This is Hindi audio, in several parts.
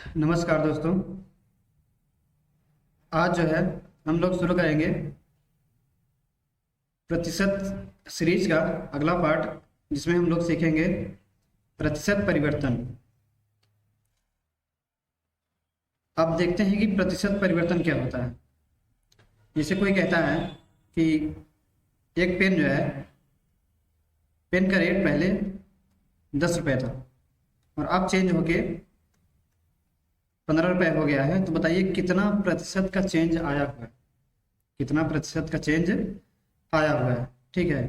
नमस्कार दोस्तों। आज जो है हम लोग शुरू करेंगे प्रतिशत सीरीज का अगला पार्ट, जिसमें हम लोग सीखेंगे प्रतिशत परिवर्तन। अब देखते हैं कि प्रतिशत परिवर्तन क्या होता है। जैसे कोई कहता है कि एक पेन जो है, पेन का रेट पहले 10 रुपये था और अब चेंज होके 15 रुपये हो गया है, तो बताइए कितना प्रतिशत का चेंज आया हुआ है, कितना प्रतिशत का चेंज आया हुआ है। ठीक है,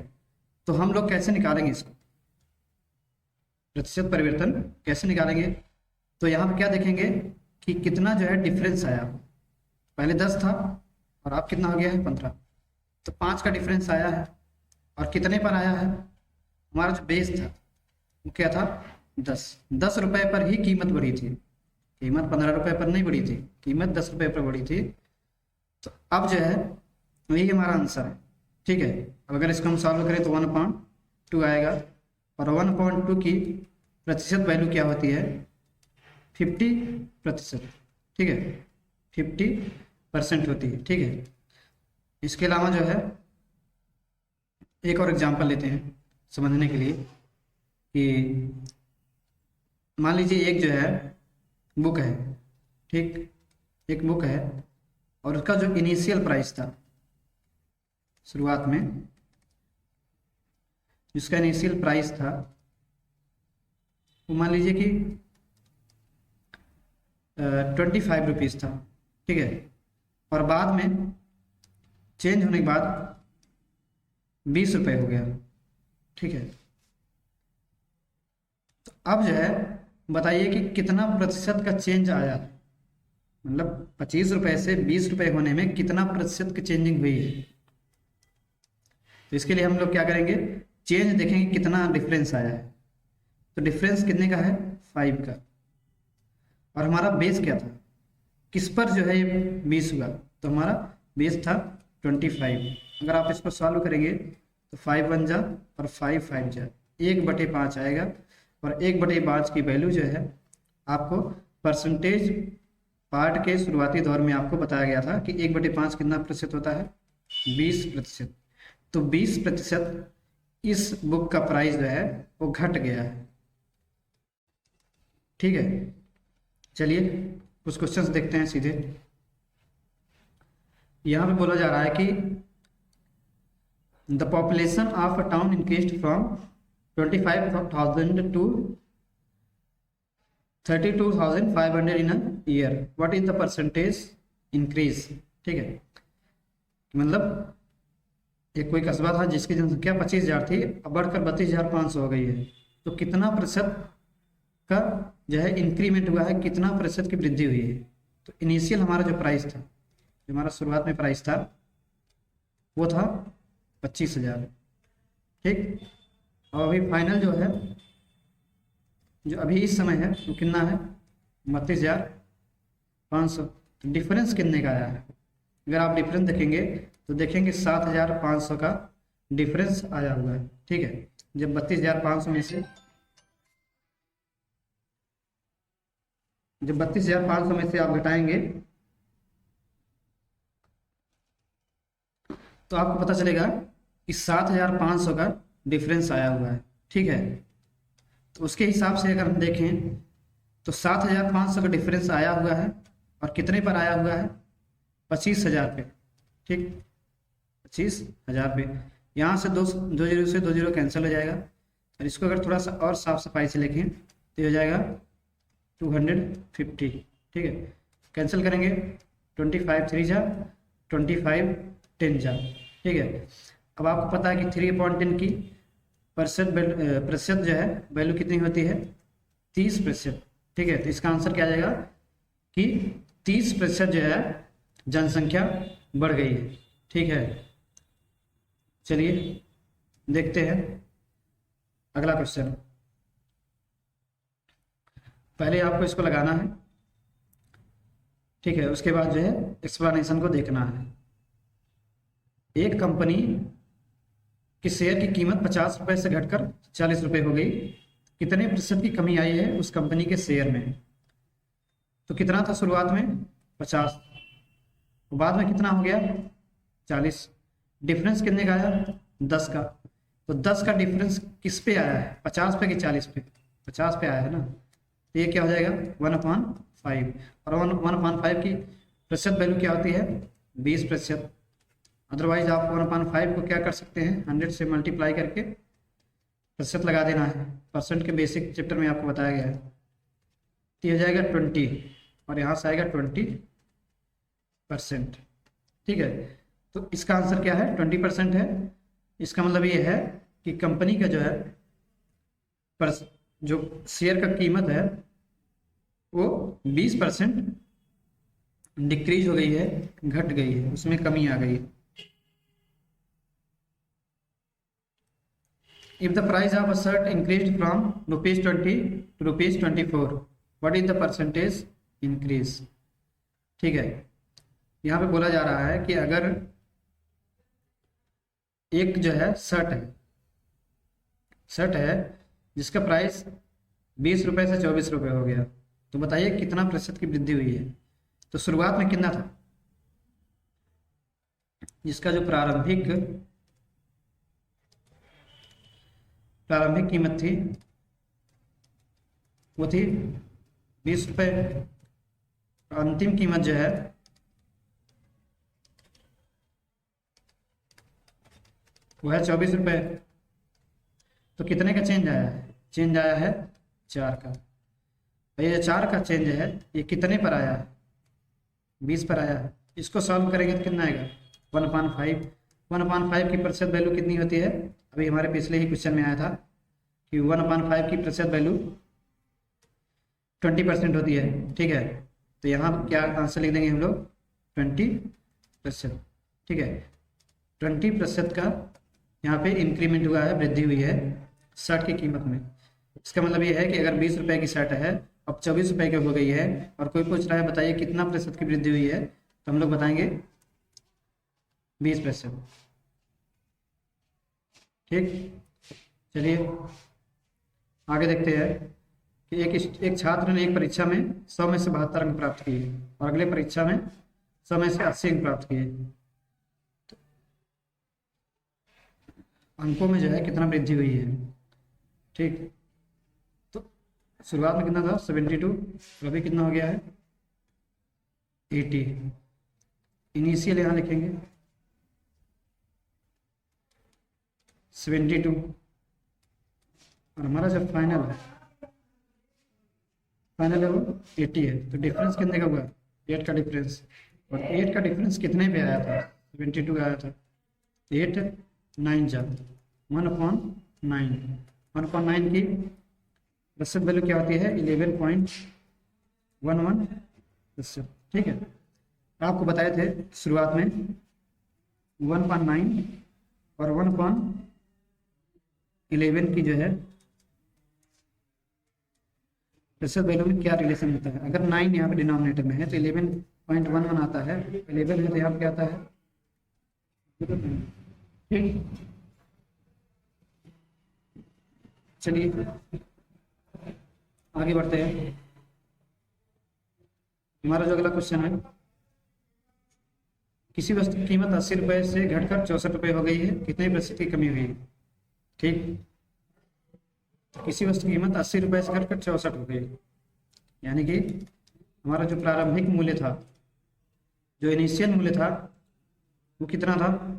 तो हम लोग कैसे निकालेंगे इसको, प्रतिशत परिवर्तन कैसे निकालेंगे। तो यहाँ पे क्या देखेंगे कि कितना जो है डिफरेंस आया। पहले 10 था और अब कितना हो गया है 15, तो 5 का डिफरेंस आया है। और कितने पर आया है, हमारा जो बेस था वो क्या था 10 रुपये पर ही कीमत बढ़ी थी, कीमत 15 रुपये पर नहीं बढ़ी थी, कीमत 10 रुपये पर बढ़ी थी। तो अब जो है यही हमारा आंसर है। ठीक है, अब अगर इसको हम सॉल्व करें तो 1/2 आएगा और 1/2 की प्रतिशत वैल्यू क्या होती है 50%। ठीक है, 50% होती है। ठीक है, इसके अलावा जो है एक और एग्जांपल लेते हैं समझने के लिए कि मान लीजिए एक जो है बुक है, ठीक, एक बुक है और उसका जो इनिशियल प्राइस था शुरुआत में, जिसका इनिशियल प्राइस था वो मान लीजिए कि 25 रुपीज़ था। ठीक है, और बाद में चेंज होने के बाद 20 रुपये हो गया। ठीक है, तो अब जो है बताइए कि कितना प्रतिशत का चेंज आया, मतलब 25 रुपये से 20 रुपये होने में कितना प्रतिशत की चेंजिंग हुई है। तो इसके लिए हम लोग क्या करेंगे, चेंज देखेंगे कितना डिफरेंस आया है। तो डिफरेंस कितने का है 5 का, और हमारा बेस क्या था, किस पर जो है ये 20 हुआ, तो हमारा बेस था 25। अगर आप इसको सॉल्व करेंगे तो 5 1 जा और 5 5 जा, 1/5 आएगा। और 1/5 की वैल्यू जो है आपको परसेंटेज पार्ट के शुरुआती दौर में आपको बताया गया था कि 1/5 कितना प्रतिशत होता है 20%। तो 20% इस बुक का प्राइस जो है वो घट गया है। ठीक है, चलिए कुछ क्वेश्चंस देखते हैं सीधे। यहाँ पे बोला जा रहा है कि the population of a town increased from 25,000 to 32,500 in a year, what is the percentage increase. ठीक है, मतलब एक कोई कस्बा था जिसकी जनसंख्या 25,000 थी, अब बढ़कर 32,500 हो गई है, तो कितना प्रतिशत का जो है इंक्रीमेंट हुआ है, कितना प्रतिशत की वृद्धि हुई है। तो इनिशियल हमारा जो प्राइस था, जो हमारा शुरुआत में प्राइस था वो था 25,000। ठीक, और अभी फाइनल जो है, जो अभी इस समय है वो कितना है 32,500। तो डिफरेंस कितने का आया है, अगर आप डिफरेंस देखेंगे तो देखेंगे 7,500 का डिफरेंस आया हुआ है। ठीक है, जब 32,500 में से आप घटाएंगे तो आपको पता चलेगा कि 7,500 का डिफरेंस आया हुआ है। ठीक है, तो उसके हिसाब से अगर हम देखें तो 7,500 का डिफरेंस आया हुआ है और कितने पर आया हुआ है 25,000 पे। ठीक, 25,000 पे। यहाँ से दो जीरो से 2 जीरो कैंसिल हो जाएगा, और इसको अगर थोड़ा सा और साफ सफाई से लिखें तो हो जाएगा 250। ठीक है, कैंसिल करेंगे 25 3 जा, 25 10 जा। ठीक है, अब आपको पता है कि 3/10 की प्रतिशत जो है वैल्यू कितनी होती है 30%। ठीक है, तो इसका आंसर क्या आ जाएगा कि 30% जो है जनसंख्या बढ़ गई है। ठीक है, चलिए देखते हैं अगला क्वेश्चन। पहले आपको इसको लगाना है, ठीक है, उसके बाद जो है एक्सप्लेनेशन को देखना है। एक कंपनी कि शेयर की कीमत 50 रुपए से घटकर 40 रुपए हो गई, कितने प्रतिशत की कमी आई है उस कंपनी के शेयर में। तो कितना था शुरुआत में 50, बाद में कितना हो गया 40। डिफरेंस कितने का आया 10 का। तो 10 का डिफरेंस किस पे आया है 50 पे कि 40 पे? 50 पे आया है ना। तो ये क्या हो जाएगा 1/5। और 1/5 की प्रतिशत वैल्यू क्या होती है 20%। अदरवाइज आप 1/5 को क्या कर सकते हैं 100 से मल्टीप्लाई करके प्रतिशत लगा देना है। परसेंट के बेसिक चैप्टर में आपको बताया गया है। तो ये हो जाएगा 20 और यहाँ से आएगा 20%। ठीक है, तो इसका आंसर क्या है 20% है। इसका मतलब ये है कि कंपनी का जो है जो शेयर का कीमत है वो 20% डिक्रीज हो गई है, घट गई है, उसमें कमी आ गई है। If the price of a shirt increased from ₹20 to ₹24, what is the percentage increase? ठीक है, यहाँ पे बोला जा रहा है कि अगर एक जो है शर्ट है जिसका प्राइस 20 रुपए से 24 रुपए हो गया, तो बताइए कितना प्रतिशत की वृद्धि हुई है। तो शुरुआत में कितना था, जिसका जो प्रारंभिक कीमत थी वो थी 20 रुपए, अंतिम कीमत जो है वो है 24 रुपए। तो कितने का चेंज आया है, चेंज आया है 4 का। तो ये 4 का चेंज है ये कितने पर आया है 20 पर आया है। इसको सॉल्व करेंगे तो कितना आएगा 1/5। 1/5 की प्रतिशत वैल्यू कितनी होती है, अभी हमारे पिछले ही क्वेश्चन में आया था कि 1/5 की प्रतिशत वैल्यू 20% होती है। ठीक है, तो यहाँ क्या आंसर लिख देंगे हम लोग 20%। ठीक है, 20% का यहाँ पे इंक्रीमेंट हुआ है, वृद्धि हुई है शर्ट की कीमत में। इसका मतलब ये है कि अगर 20 रुपए की शर्ट है अब 24 रुपए की हो गई है और कोई पूछ रहा है बताइए कितना प्रतिशत की वृद्धि हुई है, तो हम लोग बताएंगे 20%। ठीक, चलिए आगे देखते हैं कि एक छात्र ने एक परीक्षा में 100 में से 72 अंक प्राप्त किए और अगले परीक्षा में 100 में से 80 अंक प्राप्त किए। तो अंकों में जो है कितना वृद्धि हुई है। ठीक, तो शुरुआत में कितना था 72 और अभी कितना हो गया है 80। इनिशियल यहाँ लिखेंगे 72 और हमारा जो फाइनल है वो 80 है। तो डिफरेंस कितने का हुआ 8 का डिफरेंस। और 8 का डिफरेंस कितने पे आया था 72 आया था 8 9 जा 1/9। 1/9 की प्रतिशत वैल्यू क्या होती है 11.11%। ठीक है, आपको बताए थे शुरुआत में 1/9 और 1/11 की जो है प्रतिशत वैल्यू में क्या रिलेशन होता है। अगर 9 यहाँ पे डिनोमिनेटर में है तो 11.11 आता है, 11 है तो यहाँ पे क्या आता है। ठीक, चलिए आगे बढ़ते हैं। हमारा जो अगला क्वेश्चन है, किसी वस्तु की कीमत 80 रुपए से घटकर 64 रुपए हो गई है, कितने प्रतिशत की कमी हुई है। ठीक, किसी वस्तु की कीमत 80 रुपए से घटकर 64 हो गई, यानी कि हमारा जो प्रारंभिक मूल्य था, जो इनिशियल मूल्य था वो कितना था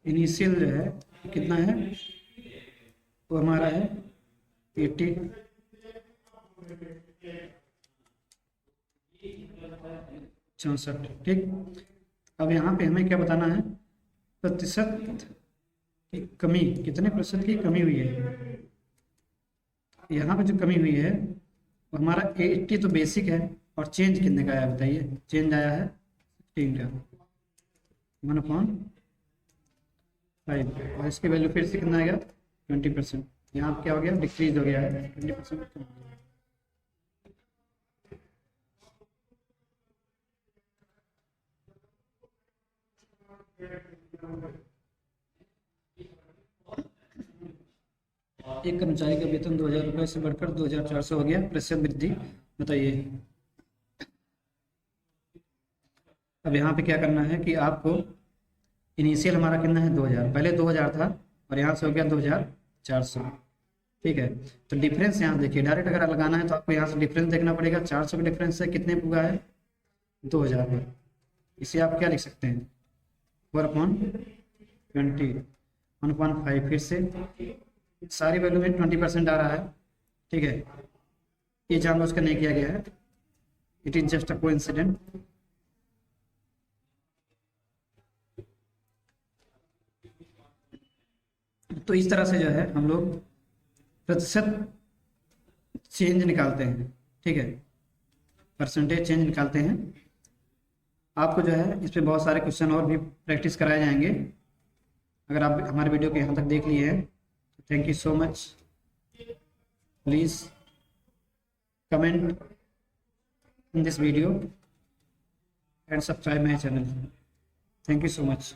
इनिशियल जो है कितना है वो हमारा है 80। ठीक, अब यहाँ पे हमें क्या बताना है प्रतिशत की कमी, कितने प्रतिशत की कमी हुई है। यहाँ पे जो कमी हुई है वो हमारा 80 तो बेसिक है और चेंज कितने का आया बताइए। चेंज आया है 16 का 1/5 और इसकी वैल्यू फिर से कितना आएगा 20%। यहाँ पे क्या हो गया डिक्रीज हो गया है 20%। एक कर्मचारी का वेतन 2000 रुपये से बढ़कर 2400 हो गया, प्रतिशत वृद्धि बताइए। अब यहाँ पे क्या करना है कि आपको इनिशियल हमारा कितना है 2000, पहले 2000 था और यहाँ से हो गया 2400। ठीक है, तो डिफरेंस यहाँ देखिए, डायरेक्ट अगर लगाना है तो आपको यहाँ से डिफरेंस देखना पड़ेगा। 400 का डिफरेंस से कितने पे हुआ है 2000 पर। इसे आप क्या लिख सकते हैं 4/20 1/5, फिर से सारी वैल्यू में 20% आ रहा है। ठीक है, ये जानबूझ कर नहीं किया गया है, it is just a coincident. तो इस तरह से जो है हम लोग प्रतिशत चेंज निकालते हैं। ठीक है, परसेंटेज चेंज निकालते हैं। आपको जो है इस पे बहुत सारे क्वेश्चन और भी प्रैक्टिस कराए जाएंगे। अगर आप हमारे वीडियो को यहाँ तक देख लिए हैं, thank you so much. Please comment in this video and subscribe my channel. Thank you so much.